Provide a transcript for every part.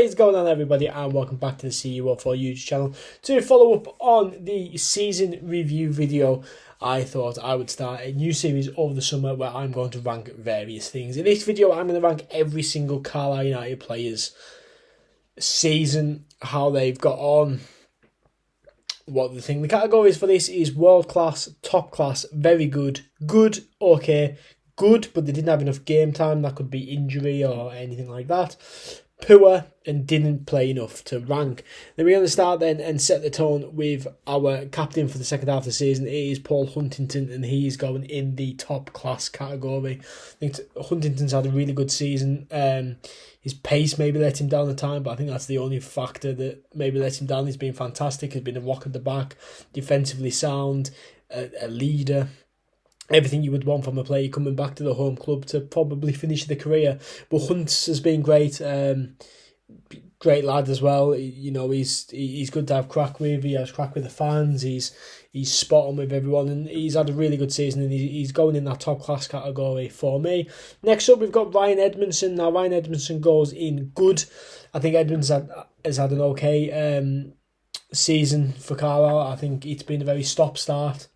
What is going on, everybody, and welcome back to the CU4 YouTube channel. To follow up on the season review video, I thought I would start a new series over the summer where I'm going to rank various things. In this video, I'm going to rank every single Carlisle United player's season, how they've got on, what the thing. The categories for this is world class, top class, very good, good, okay, good, but they didn't have enough game time. That could be injury or anything like that. Poor and didn't play enough to rank. Then we're going to start then and set the tone with our captain for the second half of the season. It is Paul Huntington, and he's going in the top class category. I think Huntington's had a really good season. His pace maybe let him down at time, but I think that's the only factor that maybe let him down. He's been fantastic. He's been a rock at the back, defensively sound, a leader. Everything you would want from a player coming back to the home club to probably finish the career. But Hunt has been great, great lad as well. You know, he's good to have crack with. He has crack with the fans. He's spot on with everyone, and he's had a really good season. And he's going in that top class category for me. Next up, we've got Ryan Edmondson. Now Ryan Edmondson goes in good. I think Edmonds has had an okay season for Carlisle. I think it's been a very stop-start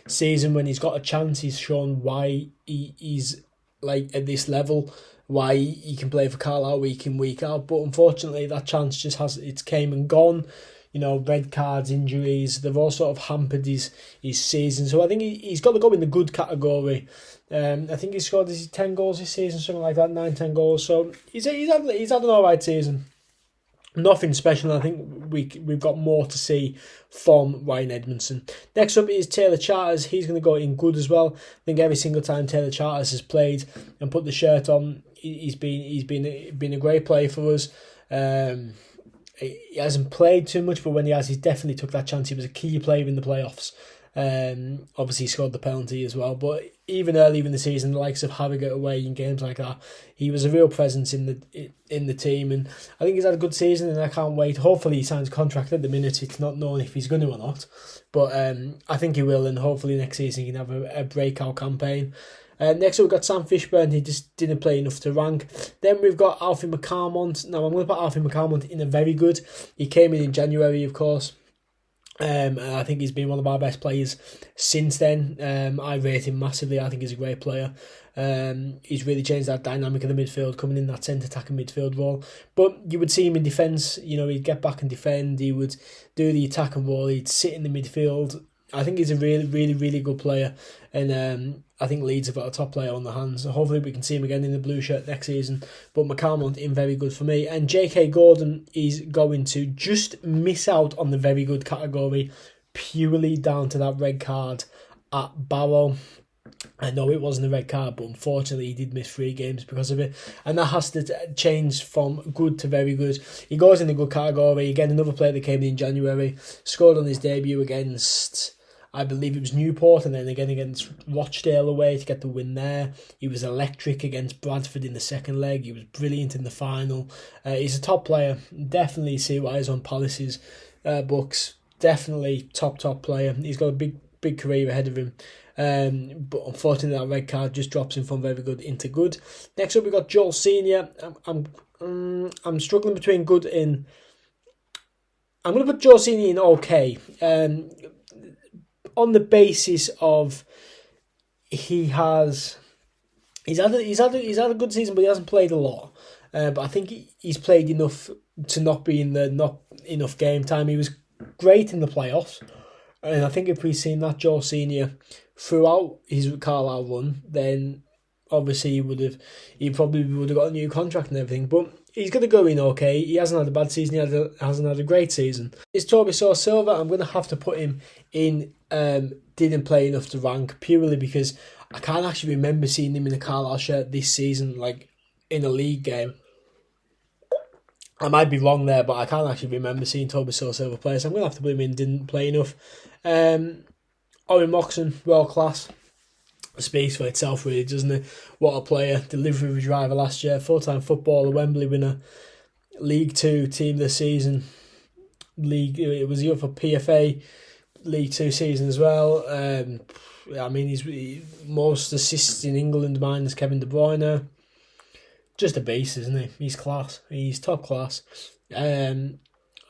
season. When he's got a chance, he's shown why he's like at this level, why he can play for Carlisle week in, week out. But unfortunately, that chance just it's came and gone. You know, red cards, injuries, they've all sort of hampered his season. So I think he's got to go in the good category. I think he scored 10 goals this season, something like that, 9-10 goals. So he's had an alright season. Nothing special. I think we've got more to see from Ryan Edmondson. Next up is Taylor Charters. He's going to go in good as well. I think every single time Taylor Charters has played and put the shirt on, he's been a great player for us. He hasn't played too much, but when he has, he's definitely took that chance. He was a key player in the playoffs. Obviously he scored the penalty as well, but even earlier in the season, the likes of having it away in games like that, he was a real presence in the team, and I think he's had a good season, and I can't wait. Hopefully he signs a contract. At the minute it's not known if he's going to or not, but I think he will, and hopefully next season he can have a breakout campaign. Next up we've got Sam Fishburne. He just didn't play enough to rank. Then we've got Alfie McCarmont. Now I'm going to put Alfie McCarmont in a very good. He came in January, of course. And I think he's been one of our best players since then. I rate him massively. I think he's a great player. He's really changed that dynamic of the midfield, coming in that centre attacking midfield role. But you would see him in defence. You know, he'd get back and defend. He would do the attacking role. He'd sit in the midfield. I think he's a really, really, really good player. And I think Leeds have got a top player on their hands. Hopefully we can see him again in the blue shirt next season. But McCarmont in very good for me. And J.K. Gordon is going to just miss out on the very good category purely down to that red card at Barrow. I know it wasn't a red card, but unfortunately he did miss 3 games because of it. And that has to change from good to very good. He goes in the good category. Again, another player that came in January, scored on his debut against, I believe it was Newport, and then again against Rochdale away to get the win there. He was electric against Bradford in the second leg. He was brilliant in the final. He's a top player. Definitely see why he's on Palace's books. Definitely top player. He's got a big career ahead of him. But unfortunately that red card just drops him from very good into good. Next up we've got Joel Senior. I'm struggling between good and I'm going to put Joel Senior in okay. On the basis of he's had a good season, but he hasn't played a lot. But I think he's played enough to not be in the not enough game time. He was great in the playoffs, and I think if we'd seen that Joel Senior throughout his Carlisle run, then obviously he probably would have got a new contract and everything. But he's going to go in okay. He hasn't had a bad season. He hasn't had a great season. It's Toby Silva. I'm going to have to put him in didn't play enough to rank, purely because I can't actually remember seeing him in a Carlisle shirt this season, like in a league game. I might be wrong there, but I can't actually remember seeing Toby Silva play, so I'm going to have to put him in didn't play enough. Owen Moxon, world class. Speaks for itself, really, doesn't it? What a player. Delivery driver last year, 4-time footballer, Wembley winner, League 2 team this season. It was up for PFA League 2 season as well. I mean, he's most assists in England minus Kevin De Bruyne. just a beast, isn't he? He's class. He's top class. I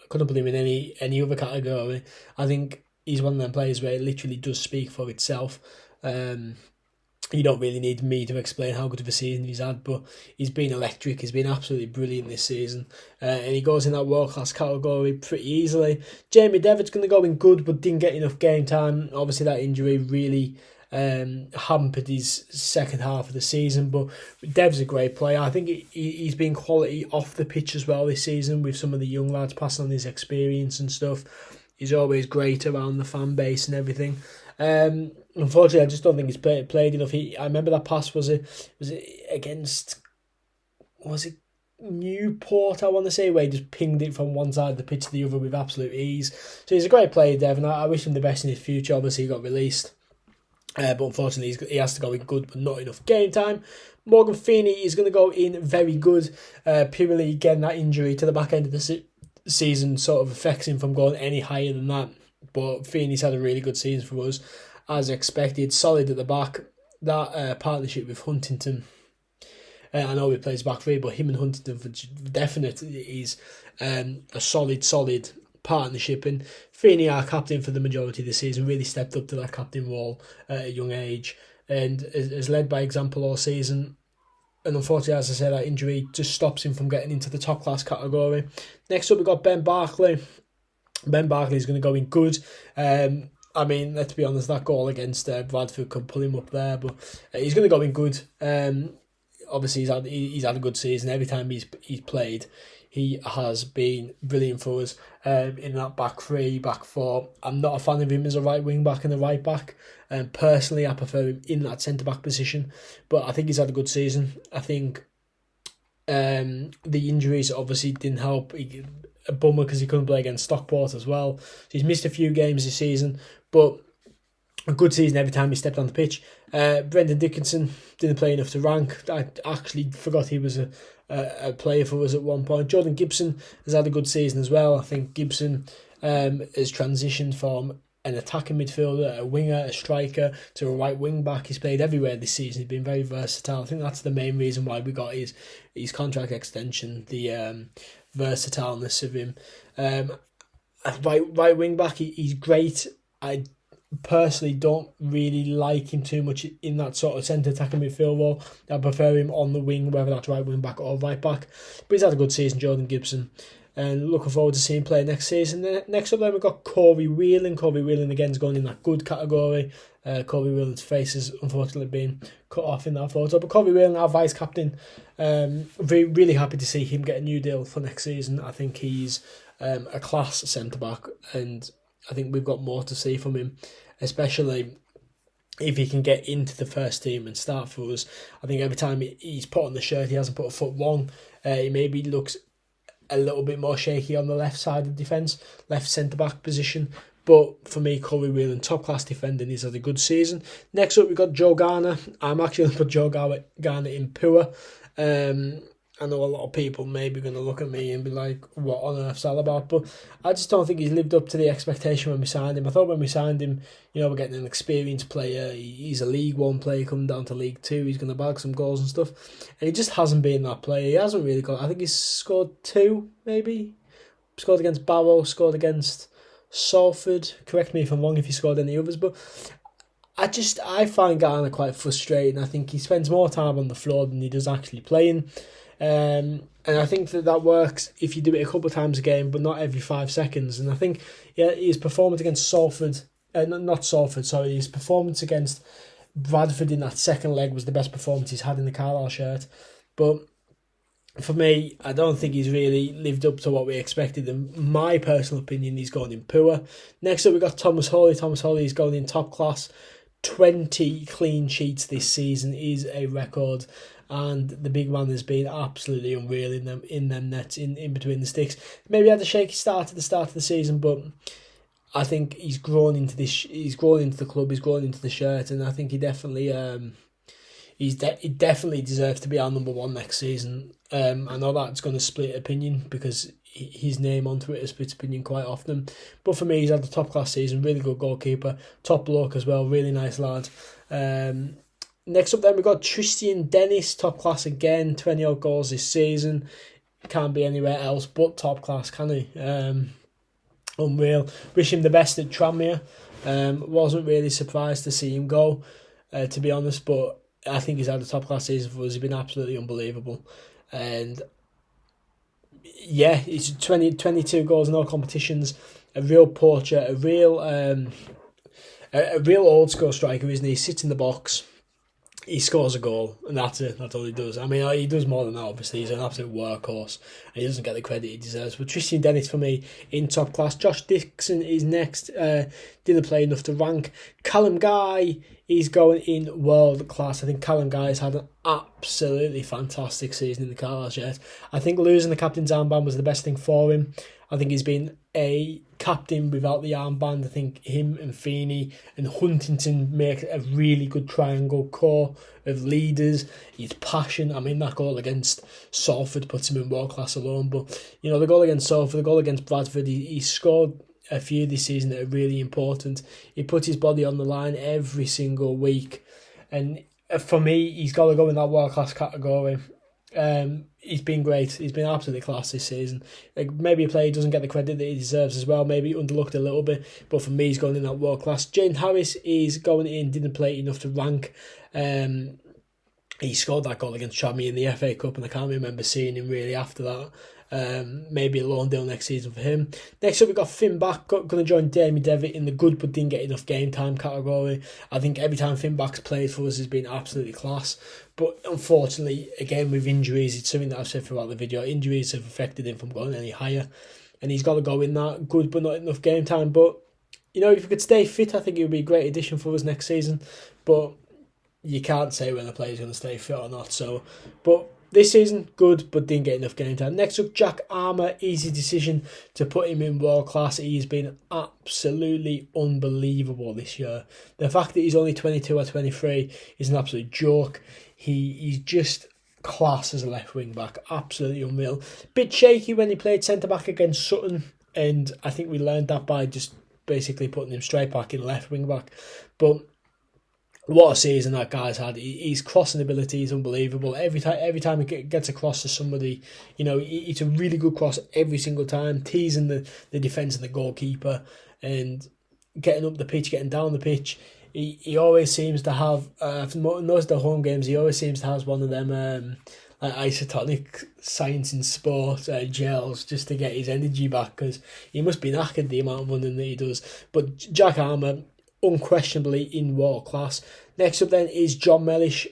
couldn't believe in any other category. I think he's one of them players where it literally does speak for itself. You don't really need me to explain how good of a season he's had, but he's been electric. He's been absolutely brilliant this season, and he goes in that world-class category pretty easily. Jamie Devitt's going to go in good, but didn't get enough game time. Obviously, that injury really hampered his second half of the season, but Dev's a great player. I think he's been quality off the pitch as well this season with some of the young lads passing on his experience and stuff. He's always great around the fan base and everything. Unfortunately, I just don't think he's played enough. I remember that pass was it against, was it Newport, I want to say, where he just pinged it from one side of the pitch to the other with absolute ease. So he's a great player, Dev, and I wish him the best in his future. Obviously, he got released. But unfortunately, he has to go in good, but not enough game time. Morgan Feeney is going to go in very good. Purely, again, that injury to the back end of the season sort of affects him from going any higher than that. But Feeney's had a really good season for us, as expected. Solid at the back. That partnership with Huntington, I know he plays back three, but him and Huntington for definite is a solid partnership. And Feeney, our captain for the majority of the season, really stepped up to that captain role at a young age and has led by example all season. And unfortunately, as I said, that injury just stops him from getting into the top class category. Next up, we've got Ben Barkley. Ben Barkley is going to go in good. I mean, let's be honest, that goal against Bradford could pull him up there, but he's going to go in good. Obviously, he's had a good season. Every time he's played, he has been brilliant for us in that back three, back four. I'm not a fan of him as a right wing back and a right back. Personally, I prefer him in that centre back position, but I think he's had a good season. I think the injuries obviously didn't help. A bummer because he couldn't play against Stockport as well. So he's missed a few games this season, but a good season every time he stepped on the pitch. Brendan Dickinson didn't play enough to rank. I actually forgot he was a player for us at one point. Jordan Gibson has had a good season as well. I think Gibson has transitioned from an attacking midfielder, a winger, a striker, to a right wing back. He's played everywhere this season. He's been very versatile. I think that's the main reason why we got his contract extension, the versatileness of him. Right wing back, he's great. I personally don't really like him too much in that sort of centre attacking midfield role. I prefer him on the wing, whether that's right wing back or right back. But he's had a good season, Jordan Gibson, and looking forward to seeing him play next season. Next up then we've got Corey Whelan. Corey Whelan again is going in that good category. Corey Whelan's face has unfortunately been cut off in that photo. But Corey Whelan, our vice captain, really happy to see him get a new deal for next season. I think he's a class centre back, and I think we've got more to see from him, especially if he can get into the first team and start for us. I think every time he's put on the shirt, he hasn't put a foot wrong. He maybe looks a little bit more shaky on the left side of defence, left centre-back position. But for me, Corey Whelan, top-class defender, he's had a good season. Next up, we've got Joe Garner. I'm actually going to put Joe Garner in poor. I know a lot of people may be going to look at me and be like, what on earth's that about? But I just don't think he's lived up to the expectation when we signed him. I thought when we signed him, we're getting an experienced player. He's a League One player coming down to League Two. He's going to bag some goals and stuff. And he just hasn't been that player. He hasn't really got... I think he's scored 2, maybe. Scored against Barrow, scored against Salford. Correct me if I'm wrong if he scored any others. But I find Garner quite frustrating. I think he spends more time on the floor than he does actually playing. And I think that works if you do it a couple of times a game, but not every 5 seconds. And I think his performance against Salford, his performance against Bradford in that second leg was the best performance he's had in the Carlisle shirt. But for me, I don't think he's really lived up to what we expected. In my personal opinion, he's gone in poor. Next up, we've got Thomas Hawley. Thomas Hawley is going in top class. 20 clean sheets this season is a record. And the big man has been absolutely unreal in them nets, in between the sticks. Maybe had a shaky start at the start of the season, but I think he's grown into this. He's grown into the club. He's grown into the shirt, and I think he definitely he definitely deserves to be our number one next season. I know that's going to split opinion because his name on Twitter splits opinion quite often, but for me, he's had the top class season. Really good goalkeeper, top bloke as well. Really nice lad. Next up then we've got Tristan Dennis, top class again, 20 odd goals this season. Can't be anywhere else but top class, can he? Unreal. Wish him the best at Tranmere. Wasn't really surprised to see him go, to be honest, but I think he's had a top class season for us. He's been absolutely unbelievable. And yeah, he's 22 goals in all competitions. A real poacher, a real old school striker, isn't he? He sits in the box, he scores a goal, and that's it. That's all he does. I mean, he does more than that, obviously. He's an absolute workhorse, and he doesn't get the credit he deserves. But Tristan Dennis, for me, in top class. Josh Dixon is next. Didn't play enough to rank. Callum Guy is going in world class. I think Callum Guy has had an absolutely fantastic season in the Carlisle shirt. I think losing the captain's armband was the best thing for him. I think he's been a captain without the armband. I think him and Feeney and Huntington make a really good triangle core of leaders. His passion, I mean, that goal against Salford puts him in world class alone. But, you know, the goal against Salford, the goal against Bradford, he scored a few this season that are really important. He puts his body on the line every single week. And for me, he's got to go in that world class category. He's been great. He's been absolutely class this season. Like, maybe a player doesn't get the credit that he deserves as well. Maybe underlooked a little bit, but for me, he's going in that world class. Jane Harris is going in. Didn't play enough to rank. He scored that goal against Tranmere in the FA Cup, and I can't remember seeing him really after that. Maybe a loan deal next season for him. Next up, we've got Finn Back, going to join Jamie Devitt in the good but didn't get enough game time category. I think every time Finn Back's played for us has been absolutely class. But unfortunately, again, with injuries, it's something that I've said throughout the video, injuries have affected him from going any higher. And he's got to go in that good but not enough game time. But, you know, if he could stay fit, I think it would be a great addition for us next season. But you can't say when a player's going to stay fit or not. So, but this season, good, but didn't get enough game time. Next up, Jack Armour. Easy decision to put him in world class. He's been absolutely unbelievable this year. The fact that he's only 22 or 23 is an absolute joke. He's just class as a left wing back. Absolutely unreal. Bit shaky when he played centre back against Sutton, and I think we learned that by just basically putting him straight back in left wing back. But what a season that guy's had. His crossing ability is unbelievable. Every time he gets across to somebody, you know, it's a really good cross every single time, teasing the defence and the goalkeeper and getting up the pitch, getting down the pitch. He always seems to have, for most of the home games, he always seems to have one of them like isotonic science in sport gels just to get his energy back, because he must be knackered the amount of running that he does. But Jack Armour, unquestionably in world class. Next up then is John Mellish.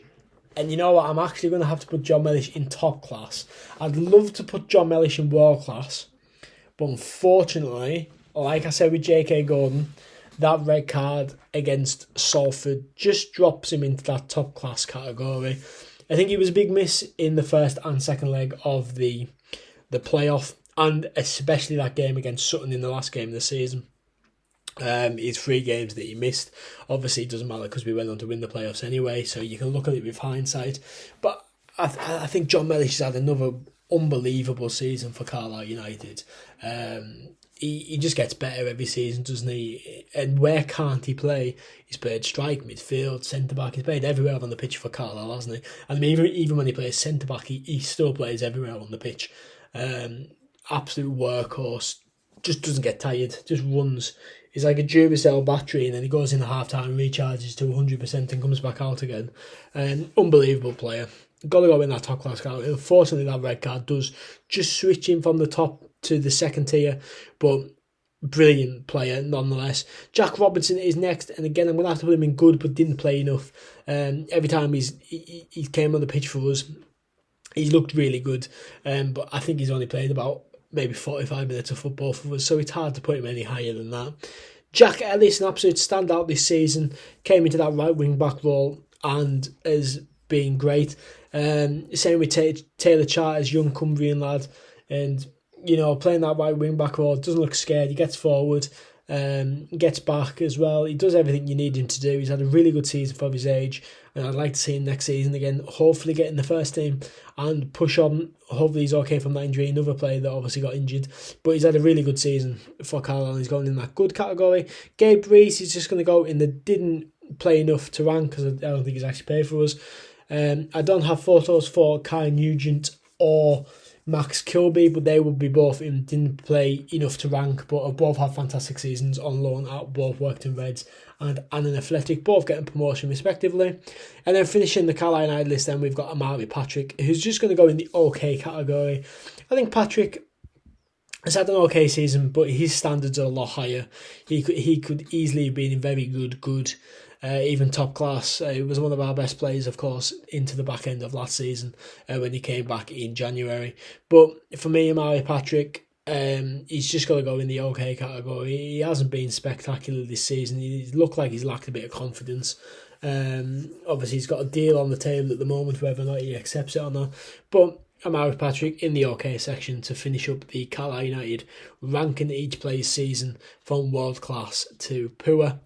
And you know what? I'm actually going to have to put John Mellish in top class. I'd love to put John Mellish in world class. But unfortunately, like I said with J.K. Gordon, that red card against Salford just drops him into that top class category. I think it was a big miss in the first and second leg of the playoff, and especially that game against Sutton in the last game of the season. His 3 games that he missed. Obviously, it doesn't matter because we went on to win the playoffs anyway, so you can look at it with hindsight. But I think John Mellish has had another unbelievable season for Carlisle United. He just gets better every season, doesn't he? And where can't he play? He's played strike, midfield, centre-back. He's played everywhere on the pitch for Carlisle, hasn't he? And I mean, even when he plays centre-back, he still plays everywhere on the pitch. Absolute workhorse. Just doesn't get tired. Just runs. He's like a Duracell battery, and then he goes in the half-time, recharges to 100% and comes back out again. Unbelievable player. Got to go in that top-class category. Unfortunately, that red card does just switch him from the top to the second tier, but brilliant player nonetheless. Jack Robinson is next, and again, I'm going to have to put him in good, but didn't play enough. Every time he came on the pitch for us, he looked really good, but I think he's only played about maybe 45 minutes of football for us, so it's hard to put him any higher than that. Jack Ellis, an absolute standout this season, came into that right wing back role and has been great. Same with Taylor Charters, young Cumbrian lad, and you know, playing that right wing back role, doesn't look scared. He gets forward, gets back as well. He does everything you need him to do. He's had a really good season for his age, and I'd like to see him next season again, hopefully get in the first team and push on. Hopefully he's okay from that injury. Another player that obviously got injured, but he's had a really good season for Carlisle. He's going in that good category. Gabe Reese is just going to go in the didn't play enough to rank because I don't think he's actually played for us. I don't have photos for Kai Nugent or Max Kilby, but they would be both didn't play enough to rank, but have both had fantastic seasons on loan at both Workington Reds and Annan Athletic, both getting promotion respectively. And then finishing the Carlisle United list, then we've got Amari Patrick, who's just going to go in the okay category. I think Patrick has had an okay season, but his standards are a lot higher. He could easily have been in very good, even top class. He was one of our best players, of course, into the back end of last season when he came back in January. But for me, Amari Patrick, he's just got to go in the okay category. He hasn't been spectacular this season. He looked like he's lacked a bit of confidence. Obviously, he's got a deal on the table at the moment, whether or not he accepts it or not. But Amari Patrick in the OK section to finish up the Carlisle United ranking each player's season from world class to poor.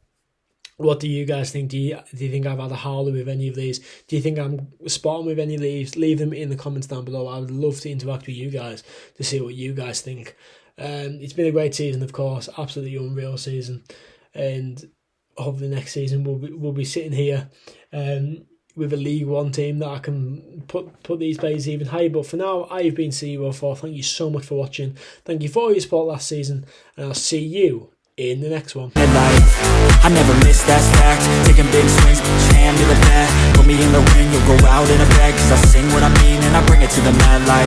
What do you guys think? Do you think I've had a howler with any of these? Do you think I'm spot on with any of these? Leave them in the comments down below. I would love to interact with you guys to see what you guys think. It's been a great season, of course, absolutely unreal season, and hopefully next season we'll be sitting here with a League One team that I can put these players even higher. But for now, I've been CEO4. Thank you so much for watching. Thank you for all your support last season, and I'll see you in the next one. I never miss, that's fact. Taking big swings, hand me the bat. Put me in the ring, you'll go out in a bag. Cause I sing what I mean and I bring it to the mad light.